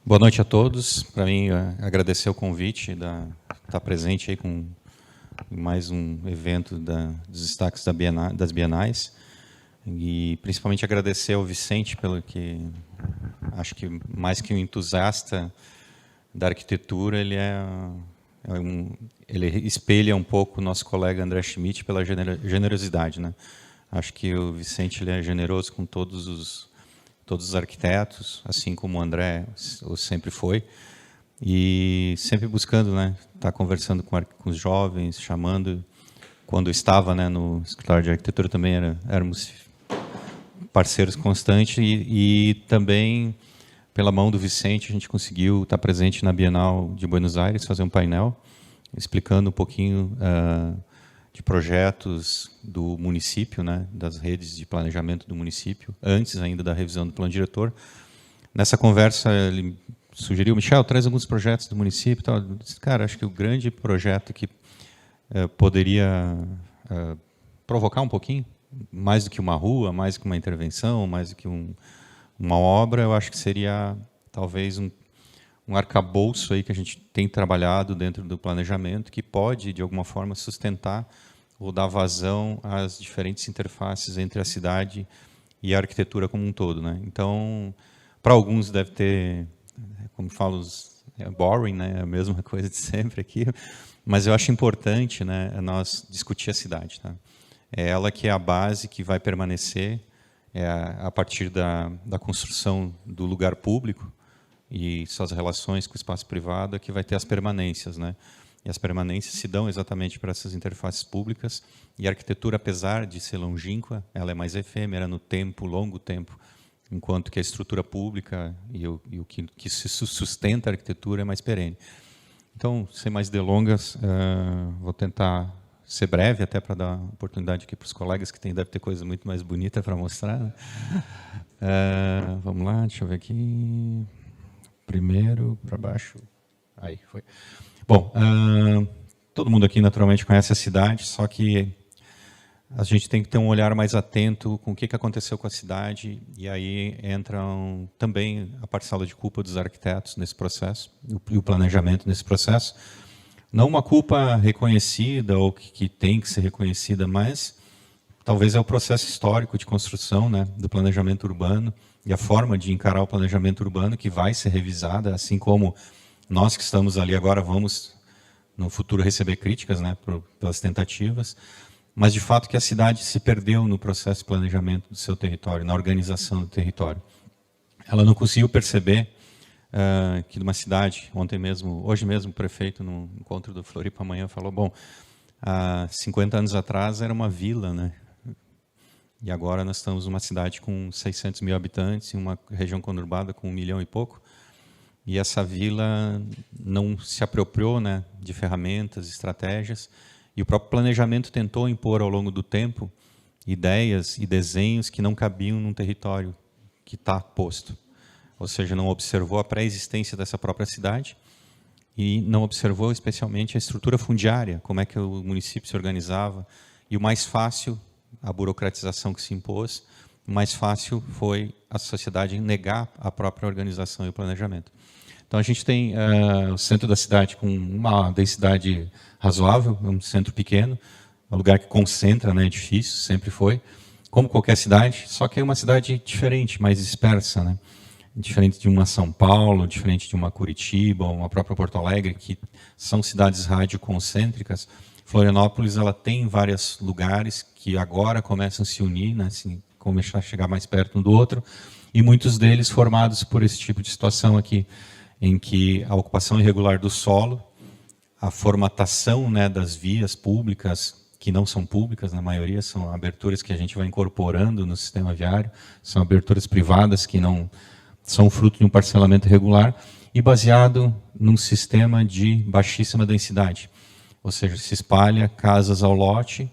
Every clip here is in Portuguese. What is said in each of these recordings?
Boa noite a todos. Para mim, agradecer o convite, estar presente aí com mais um evento dos destaques das Bienais. E principalmente agradecer ao Vicente, pelo que acho que mais que um entusiasta da arquitetura, ele espelha um pouco o nosso colega André Schmidt pela generosidade, né? Acho que o Vicente ele é generoso com todos os arquitetos, assim como o André sempre foi, e sempre buscando, né, estar conversando com os jovens, chamando. Quando estava, né, no escritório de arquitetura também éramos parceiros constantes e também pela mão do Vicente a gente conseguiu estar presente na Bienal de Buenos Aires, fazer um painel explicando um pouquinho de projetos do município, né, das redes de planejamento do município, antes ainda da revisão do plano diretor. Nessa conversa, ele sugeriu, Michel, traz alguns projetos do município. Tal. Eu disse, cara, acho que o grande projeto que poderia provocar um pouquinho, mais do que uma rua, mais do que uma intervenção, mais do que uma obra, eu acho que seria talvez um arcabouço aí que a gente tem trabalhado dentro do planejamento que pode, de alguma forma, sustentar ou dar vazão às diferentes interfaces entre a cidade e a arquitetura como um todo, né? Então, para alguns deve ter, como falo, boring, né? A mesma coisa de sempre aqui, mas eu acho importante, né, nós discutir a cidade, tá? É ela que é a base que vai permanecer a partir da construção do lugar público e suas relações com o espaço privado, que vai ter as permanências, né? E as permanências se dão exatamente para essas interfaces públicas. E a arquitetura, apesar de ser longínqua, ela é mais efêmera no tempo, longo tempo, enquanto que a estrutura pública e o que se sustenta a arquitetura é mais perene. Então, sem mais delongas, vou tentar ser breve, até para dar oportunidade aqui para os colegas que devem ter coisa muito mais bonita para mostrar, né? Vamos lá, deixa eu ver aqui. Primeiro, para baixo. Aí, foi. Bom, todo mundo aqui naturalmente conhece a cidade, só que a gente tem que ter um olhar mais atento com o que aconteceu com a cidade, e aí entram também a parcela de culpa dos arquitetos nesse processo, e o planejamento nesse processo. Não uma culpa reconhecida ou que tem que ser reconhecida, mas talvez é o processo histórico de construção, né, do planejamento urbano e a forma de encarar o planejamento urbano que vai ser revisada, assim como nós que estamos ali agora vamos, no futuro, receber críticas, né, pelas tentativas, mas de fato que a cidade se perdeu no processo de planejamento do seu território, na organização do território. Ela não conseguiu perceber que numa cidade, hoje mesmo o prefeito, no encontro do Floripa amanhã, falou, bom, há 50 anos atrás era uma vila, né? E agora nós estamos numa cidade com 600 mil habitantes, em uma região conurbada com 1 milhão e pouco, e essa vila não se apropriou, né, de ferramentas, estratégias, e o próprio planejamento tentou impor ao longo do tempo ideias e desenhos que não cabiam num território que está posto. Ou seja, não observou a pré-existência dessa própria cidade e não observou especialmente a estrutura fundiária, como é que o município se organizava. E o mais fácil, a burocratização que se impôs, o mais fácil foi a sociedade negar a própria organização e o planejamento. Então, a gente tem o centro da cidade com uma densidade razoável, um centro pequeno, um lugar que concentra, né, edifícios, sempre foi, como qualquer cidade, só que é uma cidade diferente, mais dispersa, né? Diferente de uma São Paulo, diferente de uma Curitiba, uma própria Porto Alegre, que são cidades radioconcêntricas. Florianópolis ela tem vários lugares que agora começam a se unir, né, assim, começar a chegar mais perto um do outro, e muitos deles formados por esse tipo de situação aqui, em que a ocupação irregular do solo, a formatação, né, das vias públicas, que não são públicas, na maioria são aberturas que a gente vai incorporando no sistema viário, são aberturas privadas que não são fruto de um parcelamento irregular e baseado num sistema de baixíssima densidade. Ou seja, se espalha casas ao lote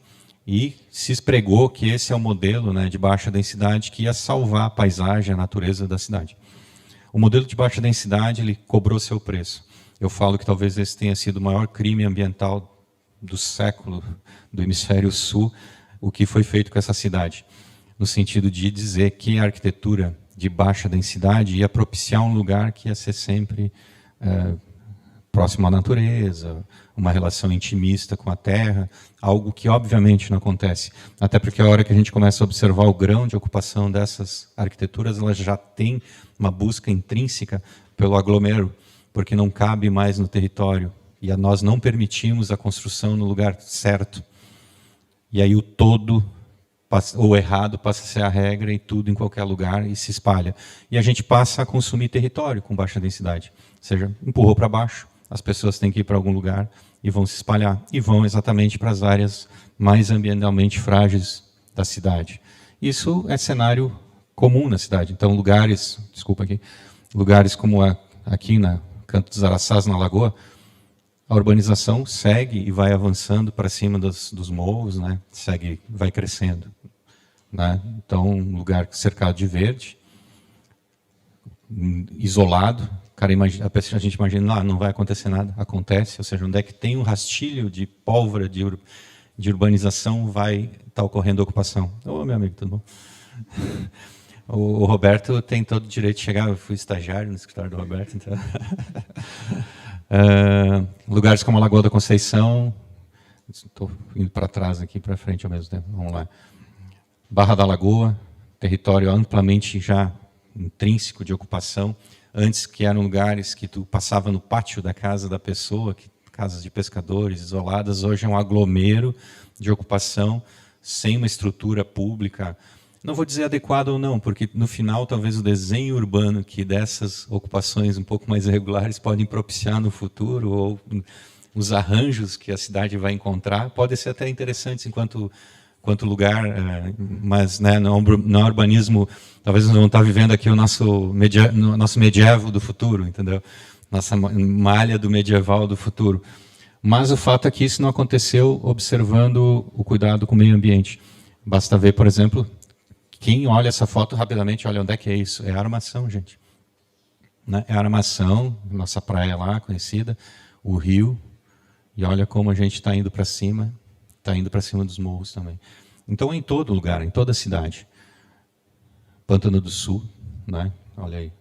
e se espregou que esse é o modelo, né, de baixa densidade que ia salvar a paisagem, a natureza da cidade. O modelo de baixa densidade ele cobrou seu preço. Eu falo que talvez esse tenha sido o maior crime ambiental do século do hemisfério sul, o que foi feito com essa cidade, no sentido de dizer que a arquitetura de baixa densidade ia propiciar um lugar que ia ser sempre próximo à natureza, uma relação intimista com a terra, algo que obviamente não acontece. Até porque a hora que a gente começa a observar o grão de ocupação dessas arquiteturas, elas já têm uma busca intrínseca pelo aglomero, porque não cabe mais no território. E nós não permitimos a construção no lugar certo. E aí o todo, ou errado, passa a ser a regra e tudo em qualquer lugar e se espalha. E a gente passa a consumir território com baixa densidade. Ou seja, empurrou para baixo, as pessoas têm que ir para algum lugar e vão se espalhar. E vão exatamente para as áreas mais ambientalmente frágeis da cidade. Isso é cenário comum na cidade. Então, lugares como aqui na Canto dos Araçás, na Lagoa, a urbanização segue e vai avançando para cima dos morros, né? Vai crescendo. Né? Então, um lugar cercado de verde, isolado, a gente imagina, não vai acontecer nada, acontece, ou seja, onde é que tem um rastilho de pólvora de urbanização, vai estar ocorrendo ocupação. Ô, meu amigo, tudo bom? O Roberto tem todo o direito de chegar, eu fui estagiário no escritório do Roberto, então... lugares como a Lagoa da Conceição, estou indo para trás aqui, para frente ao mesmo tempo, vamos lá. Barra da Lagoa, território amplamente já intrínseco de ocupação, antes que eram lugares que tu passava no pátio da casa da pessoa, casas de pescadores isoladas, hoje é um aglomero de ocupação, sem uma estrutura pública, não vou dizer adequada ou não, porque no final talvez o desenho urbano que dessas ocupações um pouco mais irregulares podem propiciar no futuro, ou os arranjos que a cidade vai encontrar, podem ser até interessantes enquanto lugar, mas né, no urbanismo, talvez nós não estamos vivendo aqui o nosso medievo do futuro, entendeu? Nossa malha do medieval do futuro. Mas o fato é que isso não aconteceu observando o cuidado com o meio ambiente. Basta ver, por exemplo, quem olha essa foto rapidamente, olha onde é que é isso. É a Armação, gente. Né? É a Armação, nossa praia lá, conhecida, o rio, e olha como a gente está indo para cima. Está indo para cima dos morros também. Então, em todo lugar, em toda a cidade. Pântano do Sul, né? Olha aí.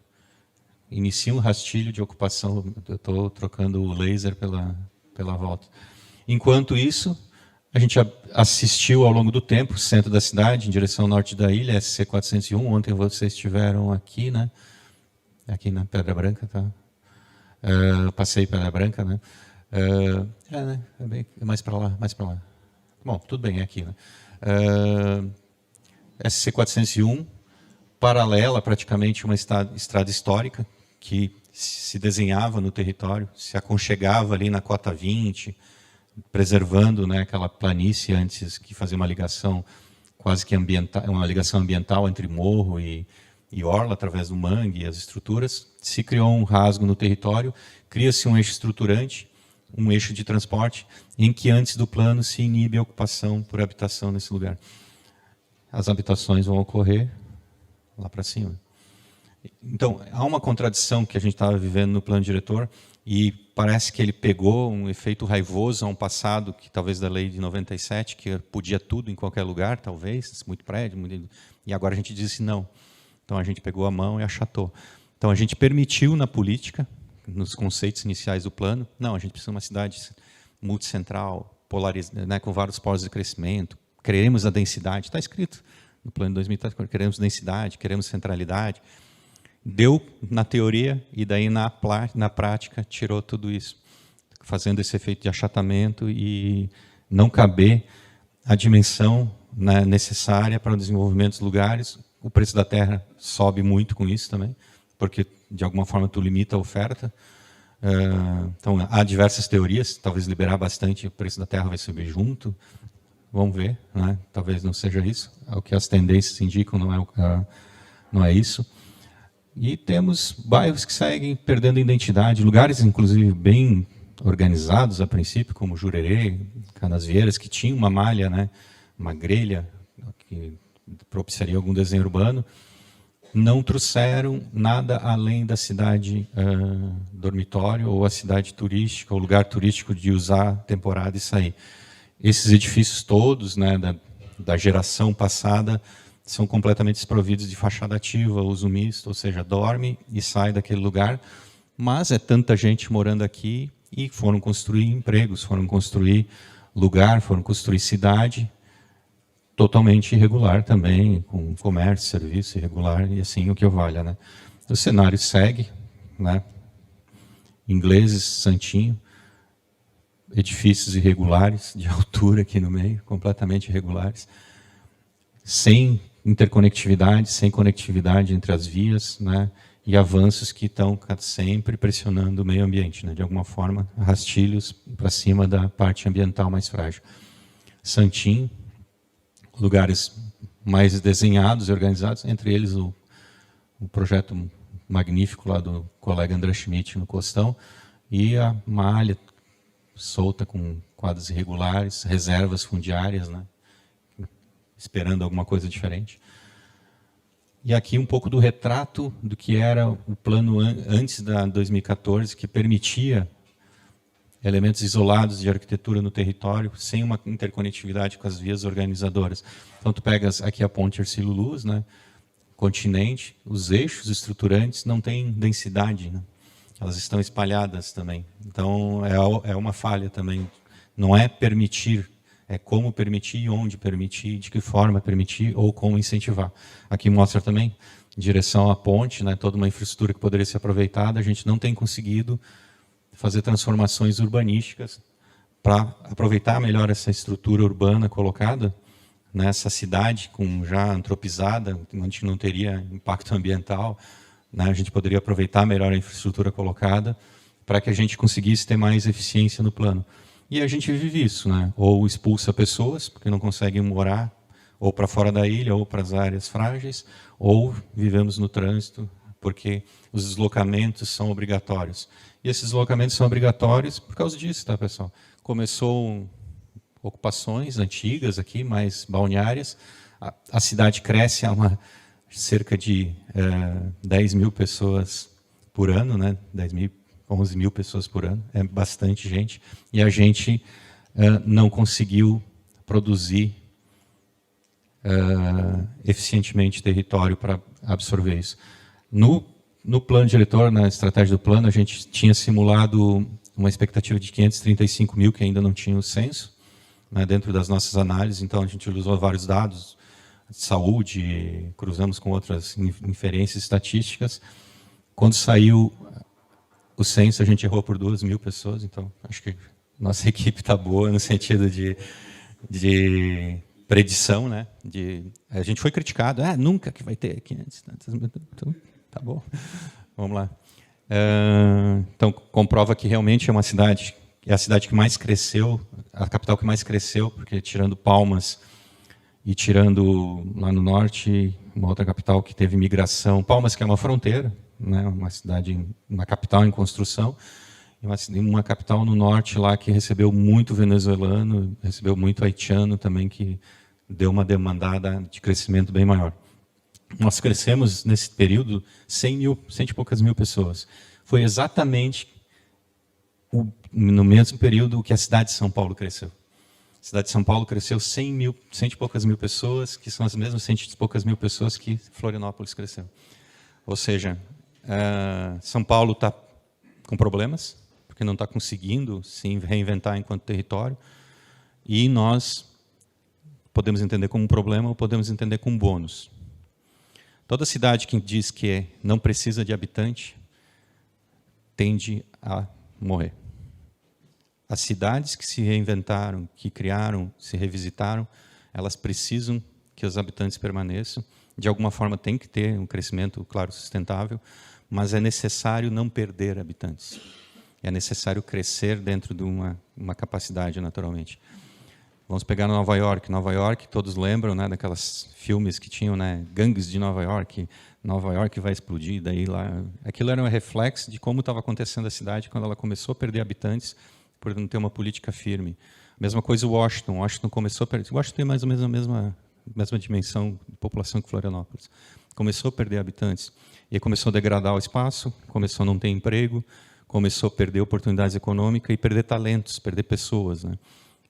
Inicia um rastilho de ocupação, eu estou trocando o laser pela volta. Enquanto isso, a gente assistiu ao longo do tempo, centro da cidade, em direção ao norte da ilha, SC401, ontem vocês estiveram aqui, né? Aqui na Pedra Branca, tá? Passei Pedra Branca, né? Né? É mais para lá, mais para lá. Bom, tudo bem, é aqui. Né? SC401, paralela praticamente uma estrada histórica que se desenhava no território, se aconchegava ali na cota 20, preservando, né, aquela planície antes que fazia uma ligação quase que ambiental, uma ligação ambiental entre morro e orla, através do mangue e as estruturas. Se criou um rasgo no território, cria-se um eixo estruturante, um eixo de transporte, em que antes do plano se inibe a ocupação por habitação nesse lugar. As habitações vão ocorrer lá para cima. Então, há uma contradição que a gente estava vivendo no plano diretor, e parece que ele pegou um efeito raivoso a um passado, que talvez da lei de 97, que podia tudo em qualquer lugar, talvez, muito prédio, e agora a gente disse não. Então a gente pegou a mão e achatou. Então a gente permitiu na política, nos conceitos iniciais do plano, não, a gente precisa de uma cidade multicentral, polarizada, né, com vários polos de crescimento, queremos a densidade, está escrito no plano de 2004, queremos densidade, queremos centralidade. Deu na teoria e daí na prática tirou tudo isso, fazendo esse efeito de achatamento e não caber a dimensão, né, necessária para o desenvolvimento dos lugares. O preço da terra sobe muito com isso também, porque de alguma forma tu limita a oferta. Então há diversas teorias, talvez liberar bastante, o preço da terra vai subir junto, vamos ver, né? Talvez não seja isso, o que as tendências indicam não é isso. E temos bairros que seguem perdendo identidade, lugares inclusive bem organizados a princípio, como Jurerê, Canasvieiras, que tinham uma malha, né, uma grelha, que propiciaria algum desenho urbano, não trouxeram nada além da cidade dormitório ou a cidade turística, o lugar turístico de usar temporada e sair. Esses edifícios todos, né, da geração passada, são completamente desprovidos de fachada ativa, uso misto, ou seja, dorme e sai daquele lugar, mas é tanta gente morando aqui e foram construir empregos, foram construir lugar, foram construir cidade, totalmente irregular também, com comércio, serviço irregular, e assim o que valha, né? O cenário segue, né? Ingleses, Santinho, edifícios irregulares, de altura aqui no meio, completamente irregulares, sem interconectividade, sem conectividade entre as vias, né? E avanços que estão sempre pressionando o meio ambiente, né? De alguma forma, rastilhos para cima da parte ambiental mais frágil. Santinho, lugares mais desenhados e organizados, entre eles o projeto magnífico lá do colega André Schmidt no Costão, e a malha solta com quadros irregulares, reservas fundiárias, né? Esperando alguma coisa diferente. E aqui um pouco do retrato do que era o plano antes da 2014, que permitia elementos isolados de arquitetura no território, sem uma interconectividade com as vias organizadoras. Então, tu pegas aqui a ponte Hercílio-Luz, né? Continente, os eixos estruturantes não têm densidade, né? Elas estão espalhadas também. Então, é uma falha também. Não é permitir, é como permitir, onde permitir, de que forma permitir ou como incentivar. Aqui mostra também, em direção à ponte, né, toda uma infraestrutura que poderia ser aproveitada, a gente não tem conseguido fazer transformações urbanísticas para aproveitar melhor essa estrutura urbana colocada nessa cidade com já antropizada, onde não teria impacto ambiental, né? A gente poderia aproveitar melhor a infraestrutura colocada para que a gente conseguisse ter mais eficiência no plano. E a gente vive isso, né? Ou expulsa pessoas, porque não conseguem morar, ou para fora da ilha, ou para as áreas frágeis, ou vivemos no trânsito, porque os deslocamentos são obrigatórios. E esses deslocamentos são obrigatórios por causa disso, tá, pessoal? Começou ocupações antigas aqui, mais balneárias. A cidade cresce a cerca de 10 mil pessoas por ano, né? 11 mil pessoas por ano, é bastante gente. E a gente não conseguiu produzir eficientemente território para absorver isso. No plano diretor, na estratégia do plano, a gente tinha simulado uma expectativa de 535 mil, que ainda não tinha o censo, né, dentro das nossas análises. Então, a gente usou vários dados de saúde, cruzamos com outras inferências estatísticas. Quando saiu o censo, a gente errou por 2 mil pessoas. Então, acho que nossa equipe está boa no sentido de predição, né? A gente foi criticado, nunca que vai ter 500 tantas mil. Então, tá bom, vamos lá. Então, comprova que realmente é uma cidade, é a cidade que mais cresceu, a capital que mais cresceu, porque tirando Palmas e tirando lá no norte, uma outra capital que teve migração, Palmas que é uma fronteira, né? Uma cidade, uma capital em construção, e uma capital no norte lá que recebeu muito venezuelano, recebeu muito haitiano também, que deu uma demandada de crescimento bem maior. Nós crescemos, nesse período, 100 e poucas mil pessoas. Foi exatamente no mesmo período que a cidade de São Paulo cresceu. A cidade de São Paulo cresceu 100 e poucas mil pessoas, que são as mesmas 100 e poucas mil pessoas que Florianópolis cresceu. Ou seja, São Paulo está com problemas, porque não está conseguindo se reinventar enquanto território, e nós podemos entender como um problema ou podemos entender como um bônus. Toda cidade que diz que não precisa de habitante tende a morrer. As cidades que se reinventaram, que criaram, se revisitaram, elas precisam que os habitantes permaneçam. De alguma forma tem que ter um crescimento, claro, sustentável, mas é necessário não perder habitantes. É necessário crescer dentro de uma capacidade, naturalmente. Vamos pegar Nova York. Nova York, todos lembram, né, daquelas filmes que tinham, né, gangues de Nova York vai explodir, daí lá. Aquilo era um reflexo de como estava acontecendo a cidade quando ela começou a perder habitantes por não ter uma política firme. Mesma coisa Washington. Washington começou a perder. Washington tem mais ou menos a mesma dimensão de população que Florianópolis. Começou a perder habitantes e começou a degradar o espaço, começou a não ter emprego, começou a perder oportunidades econômicas e perder talentos, perder pessoas, né?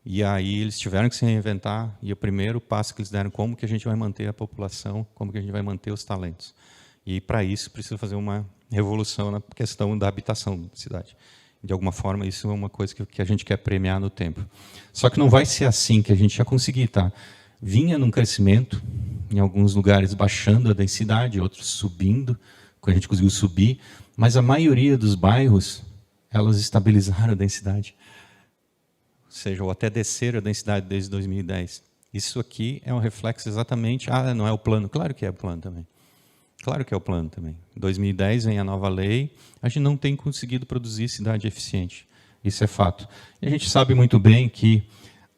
E aí eles tiveram que se reinventar, e o primeiro passo que eles deram, como que a gente vai manter a população, como que a gente vai manter os talentos. E para isso precisa fazer uma revolução na questão da habitação da cidade. De alguma forma, isso é uma coisa que a gente quer premiar no tempo. Só que não vai ser assim que a gente já conseguir, tá? Vinha num crescimento, em alguns lugares baixando a densidade, outros subindo, quando a gente conseguiu subir, mas a maioria dos bairros, elas estabilizaram a densidade. Ou seja, ou até desceram a densidade desde 2010. Isso aqui é um reflexo exatamente... não é o plano. Claro que é o plano também. Claro que é o plano também. Em 2010 vem a nova lei, a gente não tem conseguido produzir cidade eficiente. Isso é fato. E a gente sabe muito bem que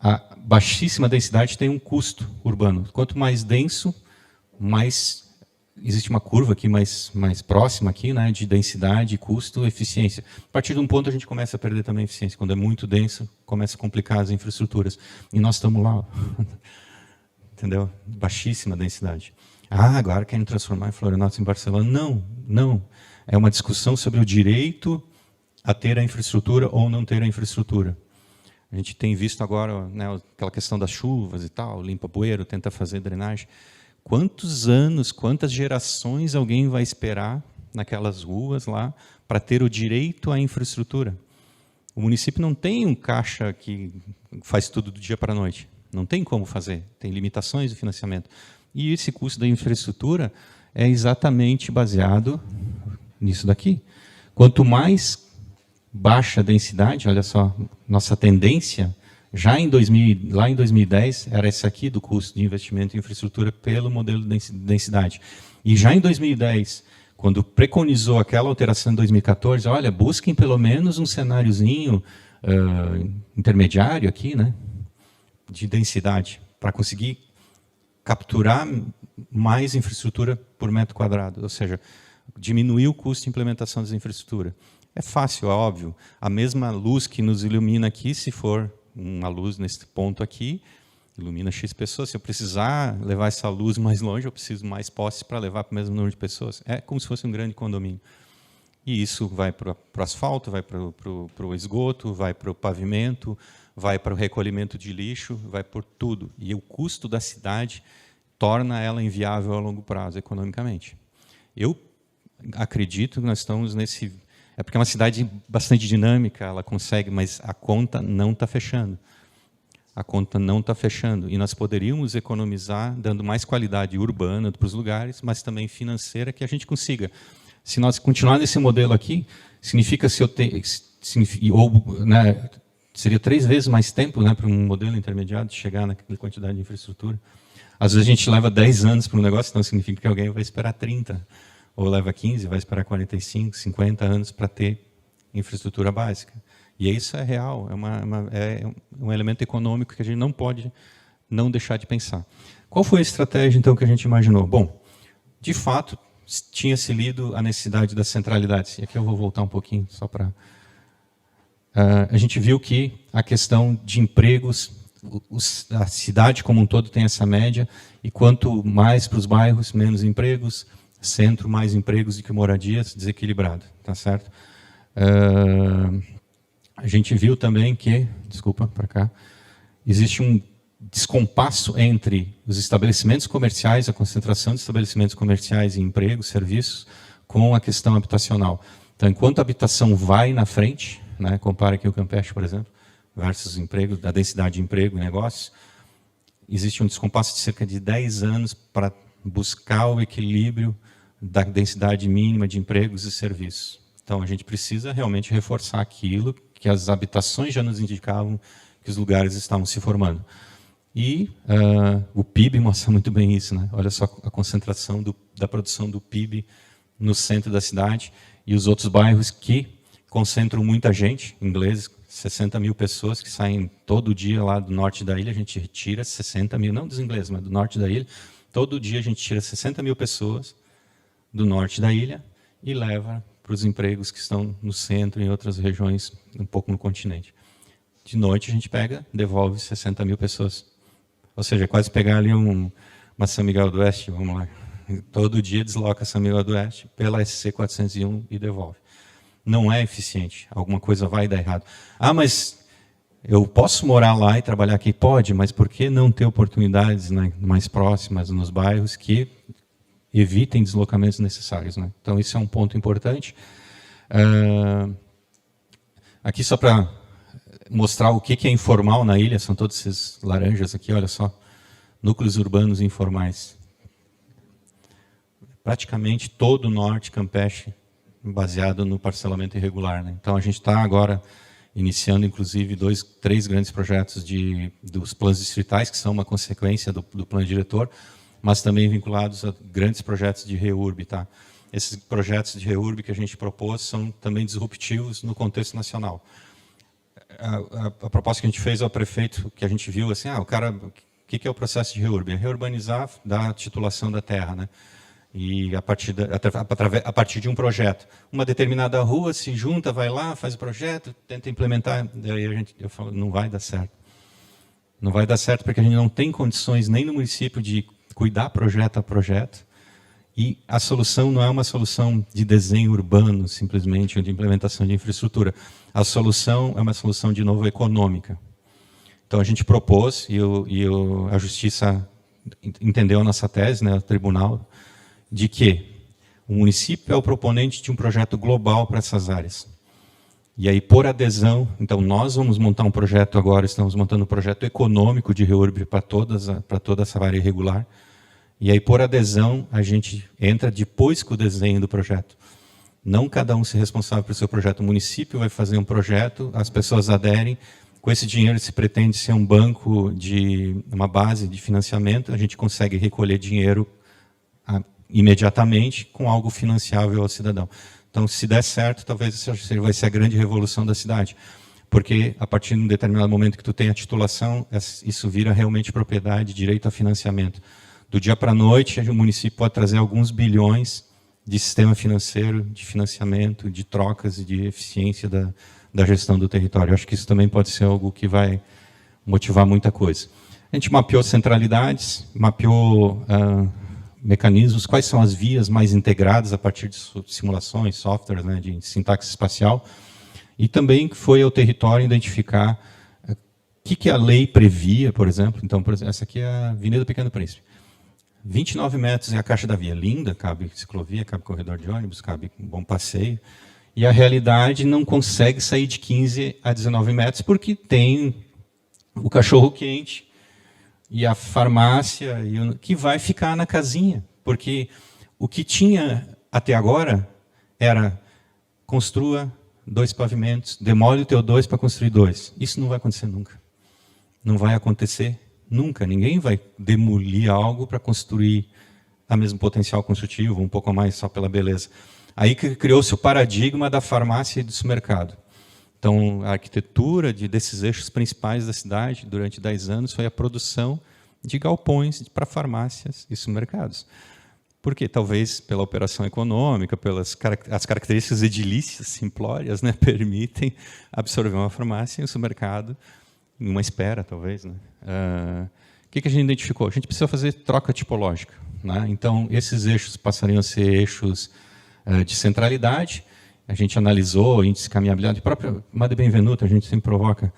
a baixíssima densidade tem um custo urbano. Quanto mais denso, mais... Existe uma curva aqui mais próxima aqui, né, de densidade, custo, eficiência. A partir de um ponto a gente começa a perder também a eficiência. Quando é muito denso, começa a complicar as infraestruturas. E nós estamos lá, entendeu? Baixíssima densidade. Agora querem transformar em Florianópolis, em Barcelona. Não, não. É uma discussão sobre o direito a ter a infraestrutura ou não ter a infraestrutura. A gente tem visto agora, né, aquela questão das chuvas e tal, limpa bueiro, tenta fazer drenagem. Quantos anos, quantas gerações alguém vai esperar naquelas ruas lá para ter o direito à infraestrutura? O município não tem um caixa que faz tudo do dia para a noite. Não tem como fazer, tem limitações de financiamento. E esse custo da infraestrutura é exatamente baseado nisso daqui. Quanto mais baixa a densidade, olha só, nossa tendência, já lá em 2010, era esse aqui do custo de investimento em infraestrutura pelo modelo de densidade. E já em 2010, quando preconizou aquela alteração em 2014, olha, busquem pelo menos um cenáriozinho intermediário aqui, né, de densidade, para conseguir capturar mais infraestrutura por metro quadrado, ou seja, diminuir o custo de implementação das infraestruturas. É fácil, é óbvio. A mesma luz que nos ilumina aqui, se for uma luz nesse ponto aqui, ilumina X pessoas. Se eu precisar levar essa luz mais longe, eu preciso mais postes para levar para o mesmo número de pessoas. É como se fosse um grande condomínio. E isso vai para o asfalto, vai para o esgoto, vai para o pavimento, vai para o recolhimento de lixo, vai por tudo. E o custo da cidade torna ela inviável a longo prazo, economicamente. Eu acredito que nós estamos nesse... É porque é uma cidade bastante dinâmica, ela consegue, mas a conta não está fechando. A conta não está fechando. E nós poderíamos economizar dando mais qualidade urbana para os lugares, mas também financeira, que a gente consiga. Se nós continuar nesse modelo aqui, significa se eu tenho... né, seria 3 vezes mais tempo, né, para um modelo intermediário de chegar naquela quantidade de infraestrutura. Às vezes a gente leva 10 anos para um negócio, então significa que alguém vai esperar 30. Ou leva 15, vai esperar 45, 50 anos para ter infraestrutura básica. E isso é real, é um elemento econômico que a gente não pode não deixar de pensar. Qual foi a estratégia, então, que a gente imaginou? Bom, de fato, tinha-se lido a necessidade das centralidades. E aqui eu vou voltar um pouquinho, só para... a gente viu que a questão de empregos, a cidade como um todo tem essa média, e quanto mais para os bairros, menos empregos, centro, mais empregos do que moradias, desequilibrado, tá certo? A gente viu também que, desculpa, para cá, existe um descompasso entre os estabelecimentos comerciais, a concentração de estabelecimentos comerciais e empregos, serviços, com a questão habitacional. Então, enquanto a habitação vai na frente, né, compara aqui o Campeche, por exemplo, versus empregos, da densidade de emprego e negócios, existe um descompasso de cerca de 10 anos para buscar o equilíbrio da densidade mínima de empregos e serviços. Então, a gente precisa realmente reforçar aquilo que as habitações já nos indicavam que os lugares estavam se formando. E o PIB mostra muito bem isso, né? Olha só a concentração da produção do PIB no centro da cidade e os outros bairros que concentram muita gente, ingleses, 60 mil pessoas que saem todo dia lá do norte da ilha, a gente retira 60 mil, não dos ingleses, mas do norte da ilha, todo dia a gente tira 60 mil pessoas do norte da ilha e leva para os empregos que estão no centro e em outras regiões, um pouco no continente. De noite a gente pega, devolve 60 mil pessoas. Ou seja, quase pegar ali uma São Miguel do Oeste, vamos lá. Todo dia desloca São Miguel do Oeste pela SC 401 e devolve. Não é eficiente, alguma coisa vai dar errado. Mas Eu posso morar lá e trabalhar aqui? Pode, mas por que não ter oportunidades, né, mais próximas nos bairros que evitem deslocamentos necessários, né? Então, isso é um ponto importante. Aqui, só para mostrar o que é informal na ilha, são todos esses laranjas aqui, olha só. Núcleos urbanos informais. Praticamente todo o norte Campeche baseado no parcelamento irregular, né? Então, a gente está agora iniciando, inclusive, 3 grandes projetos dos planos distritais, que são uma consequência do plano diretor, mas também vinculados a grandes projetos de REURB. Tá? Esses projetos de REURB que a gente propôs são também disruptivos no contexto nacional. A proposta que a gente fez ao prefeito, que a gente viu, assim, o que é o processo de REURB? É reurbanizar da titulação da terra, né? E a partir de um projeto. Uma determinada rua se junta, vai lá, faz o projeto, tenta implementar, daí eu falo, não vai dar certo. Não vai dar certo porque a gente não tem condições nem no município de cuidar projeto a projeto, e a solução não é uma solução de desenho urbano, simplesmente, ou de implementação de infraestrutura. A solução é uma solução, de novo, econômica. Então, a gente propôs, a Justiça entendeu a nossa tese, né, o Tribunal, de que o município é o proponente de um projeto global para essas áreas. E aí, por adesão, então nós vamos montar um projeto agora, estamos montando um projeto econômico de REURB para toda essa área irregular. E aí, por adesão, a gente entra depois com o desenho do projeto. Não cada um se responsável pelo seu projeto. O município vai fazer um projeto, as pessoas aderem. Com esse dinheiro se pretende ser um banco, uma base de financiamento. A gente consegue recolher dinheiro imediatamente com algo financiável ao cidadão. Então, se der certo, talvez isso vai ser a grande revolução da cidade. Porque, a partir de um determinado momento que tu tem a titulação, isso vira realmente propriedade, direito a financiamento. Do dia para a noite, o município pode trazer alguns bilhões de sistema financeiro, de financiamento, de trocas e de eficiência da gestão do território. Eu acho que isso também pode ser algo que vai motivar muita coisa. A gente mapeou centralidades, mapeou mecanismos, quais são as vias mais integradas a partir de simulações, softwares, né, de sintaxe espacial, e também foi ao território identificar o que a lei previa, por exemplo. Então, por exemplo, essa aqui é a Avenida Pequeno Príncipe. 29 metros é a caixa da via, linda, cabe ciclovia, cabe corredor de ônibus, cabe um bom passeio, e a realidade não consegue sair de 15 a 19 metros, porque tem o cachorro-quente, e a farmácia, que vai ficar na casinha. Porque o que tinha até agora era construa 2 pavimentos, demole o teu 2 para construir 2. Isso não vai acontecer nunca. Não vai acontecer nunca. Ninguém vai demolir algo para construir a mesmo potencial construtivo, um pouco a mais só pela beleza. Aí que criou-se o paradigma da farmácia e do supermercado. Então, a arquitetura desses eixos principais da cidade, durante 10 anos, foi a produção de galpões para farmácias e supermercados. Por quê? Talvez pela operação econômica, pelas as características edilícias simplórias, né, permitem absorver uma farmácia e um supermercado em uma espera, talvez. Né? O que a gente identificou? A gente precisa fazer troca tipológica. Né? Então, esses eixos passariam a ser eixos de centralidade. A gente analisou o índice caminhabilidade. A própria Madre Benvenuta, a gente sempre provoca.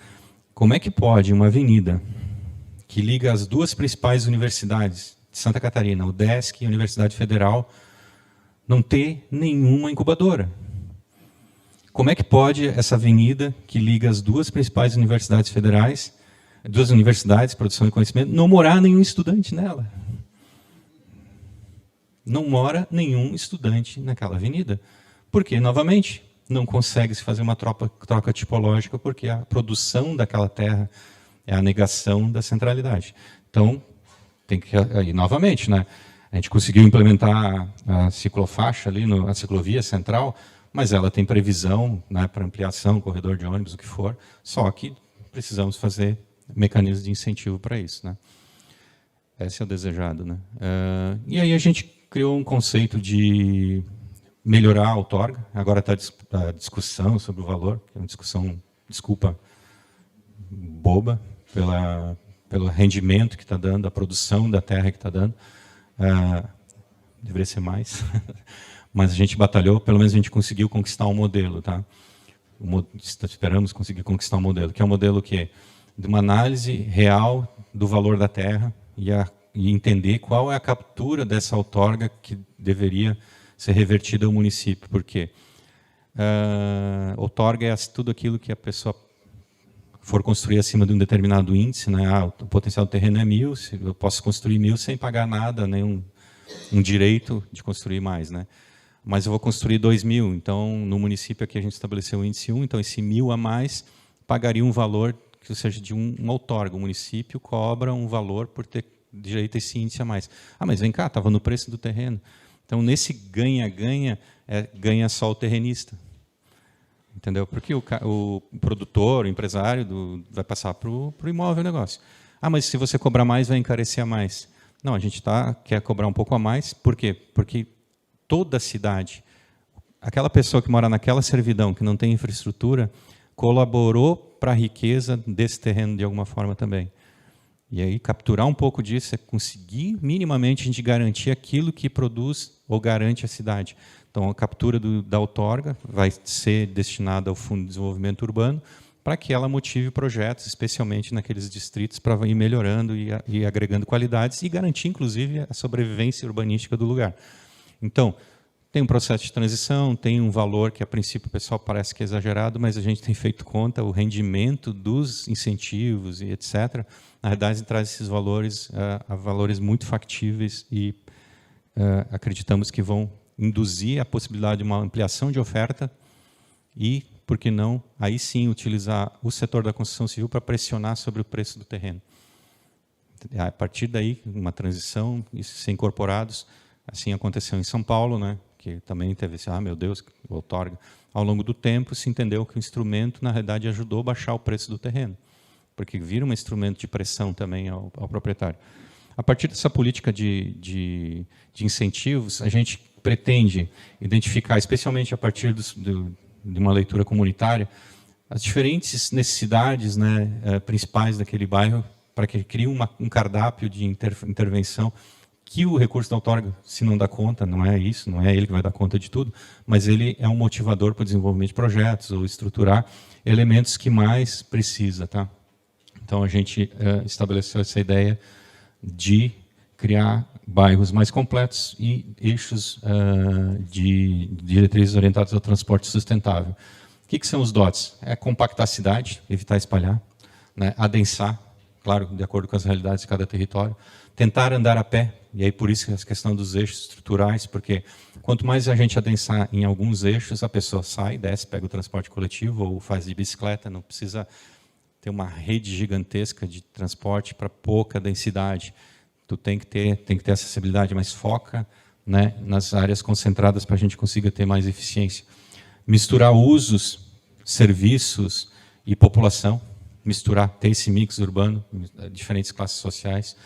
Como é que pode uma avenida que liga as 2 principais universidades de Santa Catarina, o UDESC e a Universidade Federal, não ter nenhuma incubadora? Como é que pode essa avenida que liga as 2 principais universidades federais, 2 universidades, produção e conhecimento, não morar nenhum estudante nela? Não mora nenhum estudante naquela avenida. Porque, novamente, não consegue se fazer uma troca tipológica, porque a produção daquela terra é a negação da centralidade. Então, tem que aí novamente, né? A gente conseguiu implementar a ciclofaixa ali, a ciclovia central, mas ela tem previsão, né, para ampliação, corredor de ônibus, o que for, só que precisamos fazer mecanismos de incentivo para isso. Né? Esse é o desejado. Né? E aí a gente criou um conceito de melhorar a outorga. Agora está a discussão sobre o valor, que é uma discussão, desculpa, boba, pelo rendimento que está dando, a produção da terra que está dando. Deveria ser mais, mas a gente batalhou, pelo menos a gente conseguiu conquistar um modelo. Tá? esperamos conseguir conquistar um modelo, que é um modelo que de uma análise real do valor da terra e entender qual é a captura dessa outorga que deveria ser revertida ao município. Por quê? Outorga é tudo aquilo que a pessoa for construir acima de um determinado índice, né? O potencial do terreno é 1.000, eu posso construir 1.000 sem pagar nada, nenhum direito de construir mais, né? Mas eu vou construir 2.000, então no município aqui a gente estabeleceu o índice 1, então esse 1.000 a mais pagaria um valor que seja de uma outorga. O município cobra um valor por ter direito a esse índice a mais. Mas vem cá, estava no preço do terreno. Então nesse ganha-ganha, ganha só o terrenista. Entendeu? Porque o produtor, o empresário vai passar para o imóvel o negócio. Mas se você cobrar mais, vai encarecer a mais. Não, a gente quer cobrar um pouco a mais. Por quê? Porque toda a cidade, aquela pessoa que mora naquela servidão, que não tem infraestrutura, colaborou para a riqueza desse terreno de alguma forma também. E aí capturar um pouco disso é conseguir minimamente a gente garantir aquilo que produz ou garante a cidade. Então a captura da outorga vai ser destinada ao Fundo de Desenvolvimento Urbano para que ela motive projetos, especialmente naqueles distritos, para ir melhorando e agregando qualidades e garantir, inclusive, a sobrevivência urbanística do lugar. Então, tem um processo de transição, tem um valor que, a princípio, o pessoal parece que é exagerado, mas a gente tem feito conta, o rendimento dos incentivos e etc., na verdade, traz esses valores a valores muito factíveis e acreditamos que vão induzir a possibilidade de uma ampliação de oferta e, por que não, aí sim, utilizar o setor da construção civil para pressionar sobre o preço do terreno. A partir daí, uma transição, isso ser incorporados. Assim aconteceu em São Paulo, né, que também teve esse, meu Deus, outorga. Ao longo do tempo, se entendeu que o instrumento, na realidade, ajudou a baixar o preço do terreno, porque vira um instrumento de pressão também ao proprietário. A partir dessa política de incentivos, a gente pretende identificar, especialmente a partir de uma leitura comunitária, as diferentes necessidades, né, principais daquele bairro, para que crie um cardápio de intervenção que o recurso da outorga, se não dá conta, não é isso, não é ele que vai dar conta de tudo, mas ele é um motivador para o desenvolvimento de projetos ou estruturar elementos que mais precisa. Tá? Então, a gente estabeleceu essa ideia de criar bairros mais completos e eixos de diretrizes orientadas ao transporte sustentável. O que são os DOTs? É compactar a cidade, evitar espalhar, né? Adensar, claro, de acordo com as realidades de cada território, tentar andar a pé, e aí por isso a questão dos eixos estruturais, porque quanto mais a gente adensar em alguns eixos, a pessoa sai, desce, pega o transporte coletivo ou faz de bicicleta, não precisa ter uma rede gigantesca de transporte para pouca densidade. Tu tem que ter acessibilidade, mas foca, né, nas áreas concentradas para a gente consiga ter mais eficiência. Misturar usos, serviços e população, ter esse mix urbano, diferentes classes sociais,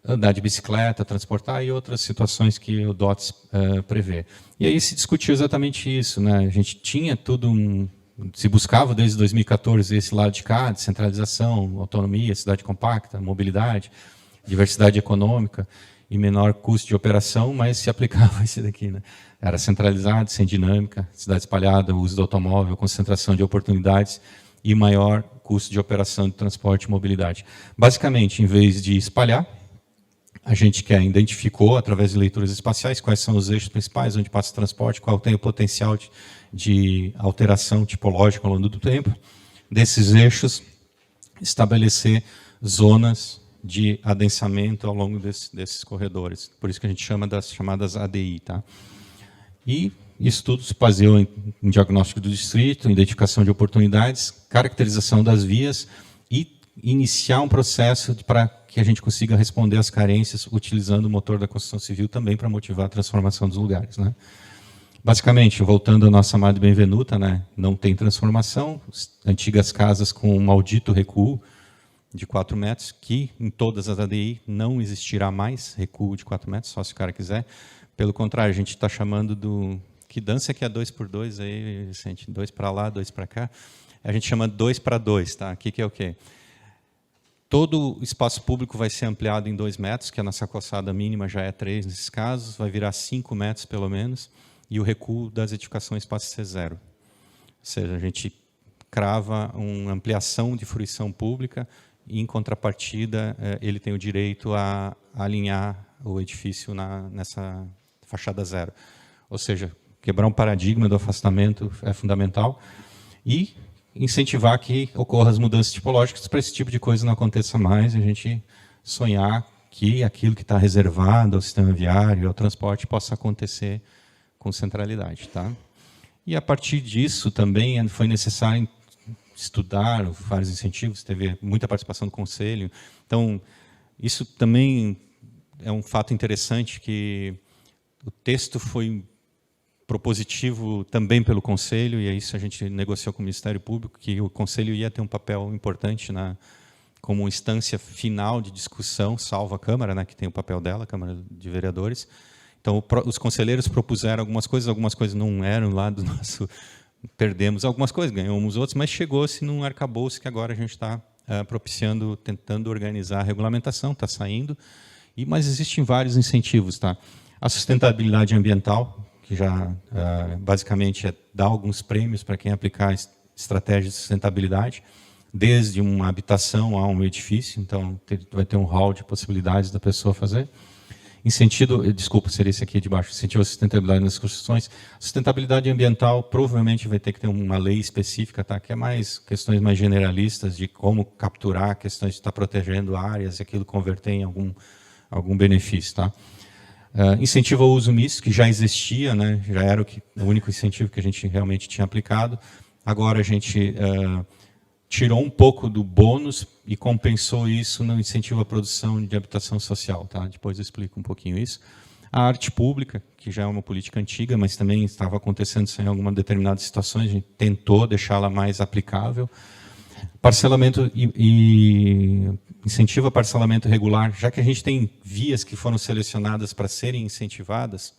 andar de bicicleta, transportar e outras situações que o DOTS prevê. E aí se discutiu exatamente isso, né? A gente tinha se buscava desde 2014 esse lado de cá, descentralização, autonomia, cidade compacta, mobilidade, diversidade econômica e menor custo de operação, mas se aplicava esse daqui, né? Era centralizado, sem dinâmica, cidade espalhada, uso do automóvel, concentração de oportunidades e maior custo de operação de transporte e mobilidade. Basicamente, em vez de espalhar, a gente identificou, através de leituras espaciais, quais são os eixos principais, onde passa o transporte, qual tem o potencial de alteração tipológica ao longo do tempo. Desses eixos, estabelecer zonas de adensamento ao longo desses corredores. Por isso que a gente chama das chamadas ADI. Tá? E isso tudo se baseou em diagnóstico do distrito, identificação de oportunidades, caracterização das vias e iniciar um processo para que a gente consiga responder às carências utilizando o motor da construção civil também para motivar a transformação dos lugares. Né? Basicamente, voltando à nossa amada Benvenuta, né, não tem transformação, antigas casas com um maldito recuo de 4 metros, que em todas as ADI não existirá mais recuo de 4 metros, só se o cara quiser. Pelo contrário, a gente está chamando do... Que dança que é 2x2 aí, Vicente? 2 para lá, 2 para cá. A gente chama 2x2, tá? Aqui que é o quê? Todo o espaço público vai ser ampliado em 2 metros, que a nossa calçada mínima já é 3 nesses casos, vai virar 5 metros pelo menos, e o recuo das edificações passa a ser 0. seja, a gente crava uma ampliação de fruição pública e, em contrapartida, ele tem o direito a alinhar o edifício nessa fachada zero. Ou seja, quebrar um paradigma do afastamento é fundamental e incentivar que ocorram as mudanças tipológicas para esse tipo de coisa não aconteça mais, a gente sonhar que aquilo que está reservado ao sistema viário, ao transporte, possa acontecer com centralidade. Tá? E, a partir disso, também foi necessário estudar vários incentivos, teve muita participação do Conselho. Então, isso também é um fato interessante, que o texto foi propositivo também pelo Conselho, e isso a gente negociou com o Ministério Público, que o Conselho ia ter um papel importante como instância final de discussão, salvo a Câmara, né, que tem o papel dela, a Câmara de Vereadores. Então, os conselheiros propuseram algumas coisas não eram lá do nosso... Perdemos algumas coisas, ganhamos outras, mas chegou-se num arcabouço que agora a gente está propiciando, tentando organizar a regulamentação, está saindo, mas existem vários incentivos. Tá? A sustentabilidade ambiental, que já basicamente dá alguns prêmios para quem aplicar estratégias de sustentabilidade, desde uma habitação a um edifício, então vai ter um hall de possibilidades da pessoa fazer. Desculpa, seria esse aqui de baixo, incentivo à sustentabilidade nas construções. Sustentabilidade ambiental provavelmente vai ter que ter uma lei específica, tá? Que é mais questões mais generalistas de como capturar questões de estar protegendo áreas e aquilo converter em algum benefício. Tá? Incentivo ao uso misto, que já existia, né? Já era o único incentivo que a gente realmente tinha aplicado. Agora a gente tirou um pouco do bônus e compensou isso no incentivo à produção de habitação social. Tá? Depois eu explico um pouquinho isso. A arte pública, que já é uma política antiga, mas também estava acontecendo isso em algumas determinadas situações, a gente tentou deixá-la mais aplicável. Parcelamento e incentivo a parcelamento regular, já que a gente tem vias que foram selecionadas para serem incentivadas,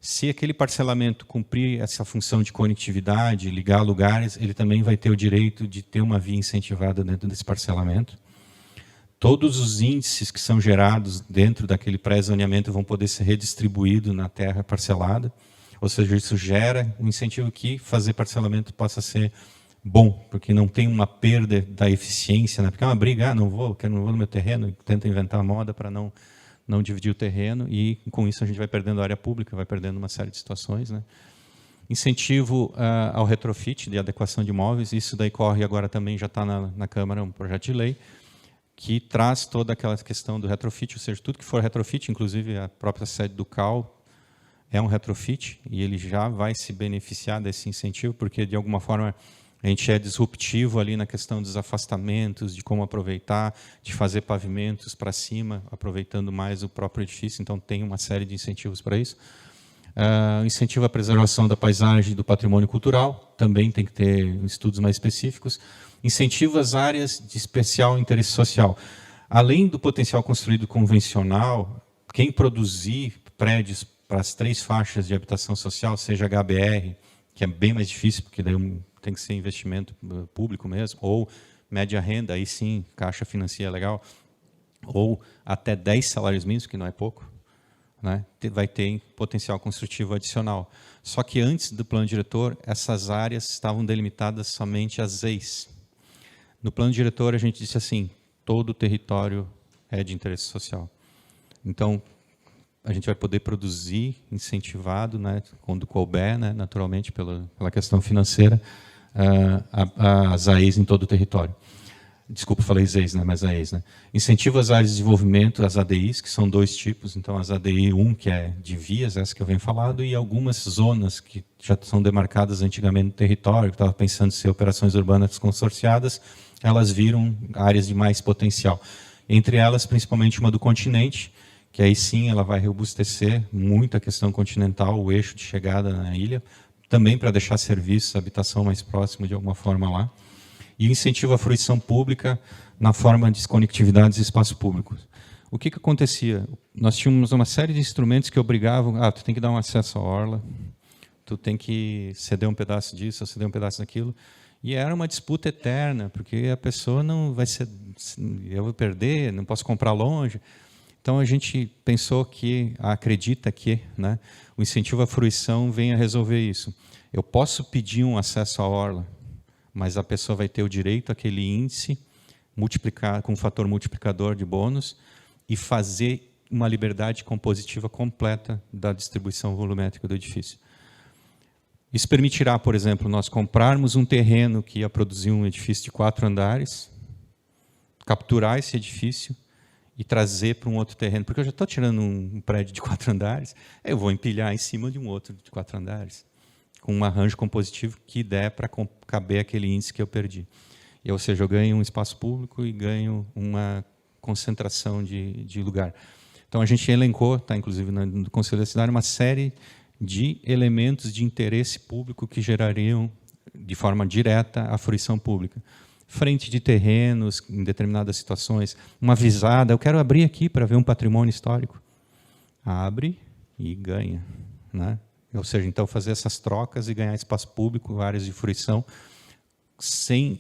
se aquele parcelamento cumprir essa função de conectividade, ligar lugares, ele também vai ter o direito de ter uma via incentivada dentro desse parcelamento. Todos os índices que são gerados dentro daquele pré-zoneamento vão poder ser redistribuídos na terra parcelada, ou seja, isso gera um incentivo que fazer parcelamento possa ser bom, porque não tem uma perda da eficiência, né? Porque é uma briga, não vou no meu terreno, e tenta inventar moda para não dividir o terreno, e com isso a gente vai perdendo área pública, vai perdendo uma série de situações. Né? Incentivo ao retrofit, de adequação de imóveis, isso daí corre agora também, já está na Câmara, um projeto de lei, que traz toda aquela questão do retrofit, ou seja, tudo que for retrofit, inclusive a própria sede do CAL é um retrofit, e ele já vai se beneficiar desse incentivo, porque de alguma forma a gente é disruptivo ali na questão dos afastamentos, de como aproveitar, de fazer pavimentos para cima, aproveitando mais o próprio edifício, então tem uma série de incentivos para isso. Incentivo à preservação da paisagem e do patrimônio cultural, também tem que ter estudos mais específicos. Incentivo às áreas de especial interesse social. Além do potencial construído convencional, quem produzir prédios para as 3 faixas de habitação social, seja HBR, que é bem mais difícil, porque daí tem que ser investimento público mesmo, ou média renda, aí sim, caixa financia é legal, ou até 10 salários mínimos, que não é pouco, né? Vai ter potencial construtivo adicional. Só que antes do plano diretor, essas áreas estavam delimitadas somente às EIs. No plano diretor, a gente disse assim, todo o território é de interesse social. Então, a gente vai poder produzir, incentivado, né, quando couber, né, naturalmente, pela questão financeira, as AEs em todo o território. Desculpa, falei ZEIs, né, mas AEs. Né. Incentivo às áreas de desenvolvimento, as ADIs, que são 2 tipos. Então, as ADI 1, que é de vias, essa que eu venho falando, e algumas zonas que já são demarcadas antigamente no território, que estava pensando em ser operações urbanas consorciadas, elas viram áreas de mais potencial. Entre elas, principalmente uma do continente, que aí sim ela vai robustecer muito a questão continental, o eixo de chegada na ilha, também para deixar serviços, habitação mais próximo de alguma forma lá. E incentivo à fruição pública na forma de conectividades e espaços públicos. O que acontecia? Nós tínhamos uma série de instrumentos que obrigavam, tu tem que dar um acesso à orla, tu tem que ceder um pedaço disso, ceder um pedaço daquilo, e era uma disputa eterna, porque a pessoa não vai ser, eu vou perder, não posso comprar longe. Então, a gente pensou acredita que, né, o incentivo à fruição venha resolver isso. Eu posso pedir um acesso à orla, mas a pessoa vai ter o direito àquele índice, multiplicar com um fator multiplicador de bônus, e fazer uma liberdade compositiva completa da distribuição volumétrica do edifício. Isso permitirá, por exemplo, nós comprarmos um terreno que ia produzir um edifício de 4 andares, capturar esse edifício e trazer para um outro terreno, porque eu já estou tirando um prédio de 4 andares, eu vou empilhar em cima de um outro de 4 andares, com um arranjo compositivo que der para caber aquele índice que eu perdi. Ou seja, eu ganho um espaço público e ganho uma concentração de lugar. Então, a gente elencou, tá, inclusive no Conselho da Cidade, uma série de elementos de interesse público que gerariam, de forma direta, a fruição pública. Frente de terrenos, em determinadas situações, uma visada, eu quero abrir aqui para ver um patrimônio histórico. Abre e ganha, né? Ou seja, então, fazer essas trocas e ganhar espaço público, áreas de fruição,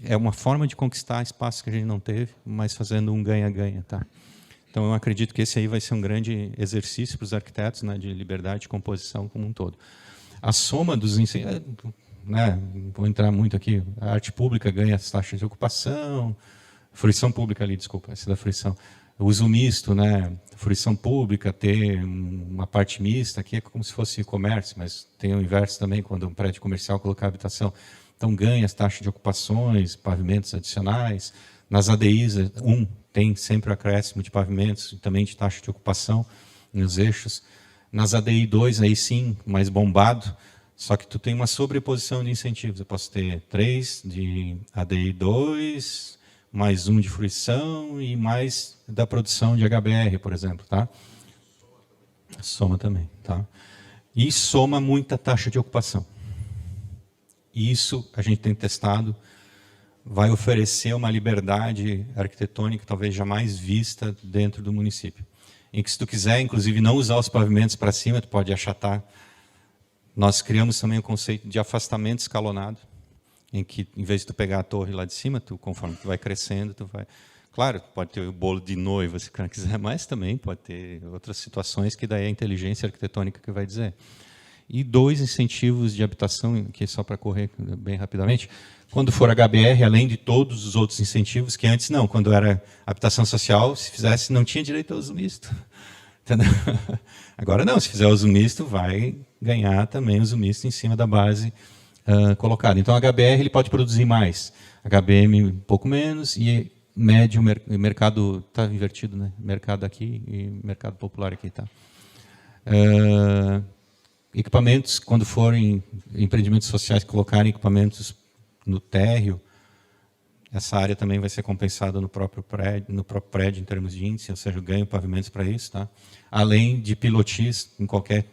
é uma forma de conquistar espaços que a gente não teve, mas fazendo um ganha-ganha. Tá? Então, eu acredito que esse aí vai ser um grande exercício para os arquitetos, né, de liberdade de composição como um todo. A soma dos incentivos, né, vou entrar muito aqui, a arte pública ganha as taxas de ocupação, fruição pública ali, desculpa, essa da fruição. O uso misto, né, fruição pública, ter uma parte mista, aqui é como se fosse comércio, mas tem o inverso também, quando um prédio comercial colocar habitação. Então, ganha as taxas de ocupações, pavimentos adicionais. Nas ADIs, tem sempre o acréscimo de pavimentos e também de taxa de ocupação nos eixos. Nas ADI 2, aí sim, mais bombado, só que tu tem uma sobreposição de incentivos. Eu posso ter 3 de ADI 2, mais 1 de fruição e mais da produção de HBR, por exemplo. Tá? Soma também. Tá? E soma muita taxa de ocupação. Isso a gente tem testado, vai oferecer uma liberdade arquitetônica talvez jamais vista dentro do município. Em que se tu quiser, inclusive, não usar os pavimentos para cima, tu pode achatar. Nós criamos também o conceito de afastamento escalonado, em que, em vez de tu pegar a torre lá de cima, conforme tu vai crescendo, tu vai... Claro, pode ter o bolo de noiva, se o cara quiser, mas também pode ter outras situações que daí é a inteligência arquitetônica que vai dizer. E 2 incentivos de habitação, aqui só para correr bem rapidamente. Quando for HBR, além de todos os outros incentivos, que antes não, quando era habitação social, se fizesse, não tinha direito ao uso misto. Entendeu? Agora não, se fizer uso misto, vai ganhar também uso misto em cima da base colocada. Então, o HBR ele pode produzir mais, HBM um pouco menos, e médio, mercado, está invertido, né? Mercado aqui e mercado popular aqui. Tá? Equipamentos, quando forem empreendimentos sociais que colocarem equipamentos no térreo, essa área também vai ser compensada no próprio prédio em termos de índice, ou seja, eu ganho pavimentos para isso. Tá? Além de pilotis, em qualquer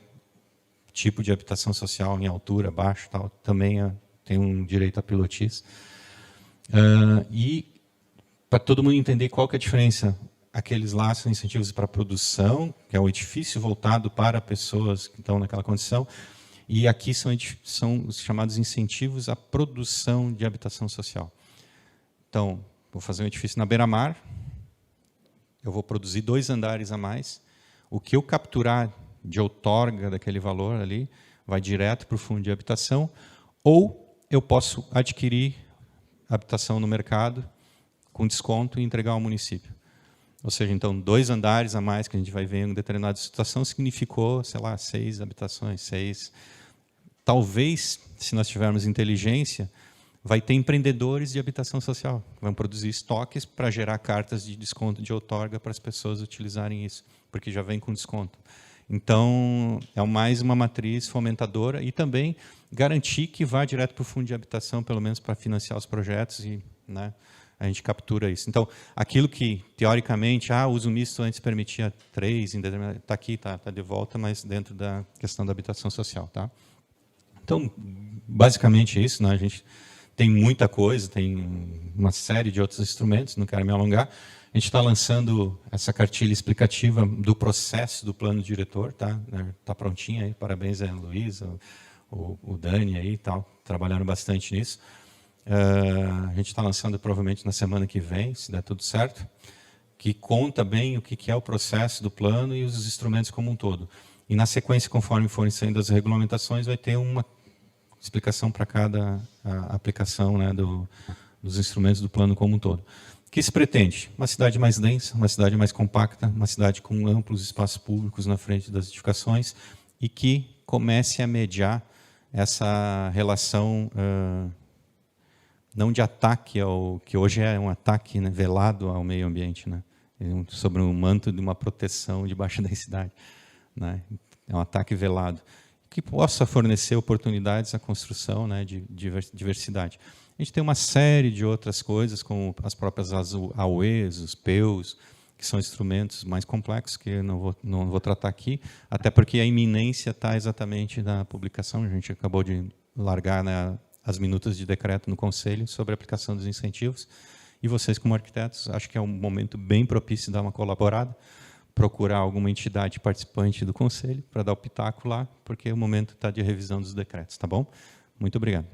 tipo de habitação social, em altura, baixo, tal, também tem um direito a pilotis. E para todo mundo entender qual que é a diferença, aqueles lá são incentivos para a produção, que é o edifício voltado para pessoas que estão naquela condição, e aqui são os chamados incentivos à produção de habitação social. Então, vou fazer um edifício na beira-mar, eu vou produzir 2 andares a mais, o que eu capturar de outorga daquele valor ali, vai direto para o fundo de habitação, ou eu posso adquirir habitação no mercado, com desconto e entregar ao município. Ou seja, então, 2 andares a mais que a gente vai ver em determinada situação significou, sei lá, 6 habitações, 6. Talvez, se nós tivermos inteligência, vai ter empreendedores de habitação social, que vão produzir estoques para gerar cartas de desconto de outorga para as pessoas utilizarem isso, porque já vem com desconto. Então, é mais uma matriz fomentadora e também garantir que vá direto para o fundo de habitação, pelo menos para financiar os projetos e, né, a gente captura isso. Então, aquilo que, teoricamente, o uso misto antes permitia 3, está aqui, está de volta, mas dentro da questão da habitação social. Tá? Então, basicamente é isso. Né? A gente tem muita coisa, tem uma série de outros instrumentos, não quero me alongar. A gente está lançando essa cartilha explicativa do processo do plano diretor, tá? Está prontinha aí, parabéns a Luísa, o Dani aí, tal, trabalharam bastante nisso. A gente está lançando provavelmente na semana que vem, se der tudo certo, que conta bem o que é o processo do plano e os instrumentos como um todo. E na sequência, conforme forem saindo as regulamentações, vai ter uma explicação para cada aplicação, né, dos instrumentos do plano como um todo. O que se pretende? Uma cidade mais densa, uma cidade mais compacta, uma cidade com amplos espaços públicos na frente das edificações e que comece a mediar essa relação não de ataque, que hoje é um ataque, né, velado ao meio ambiente, né, sobre um manto de uma proteção de baixa densidade, né, é um ataque velado, que possa fornecer oportunidades à construção, né, de diversidade. A gente tem uma série de outras coisas, como as próprias AUEs, os PEUs, que são instrumentos mais complexos, que eu não vou tratar aqui, até porque a iminência está exatamente na publicação. A gente acabou de largar, né, as minutas de decreto no Conselho sobre a aplicação dos incentivos. E vocês, como arquitetos, acho que é um momento bem propício de dar uma colaborada, procurar alguma entidade participante do Conselho para dar o pitaco lá, porque o momento está de revisão dos decretos. Tá bom? Muito obrigado.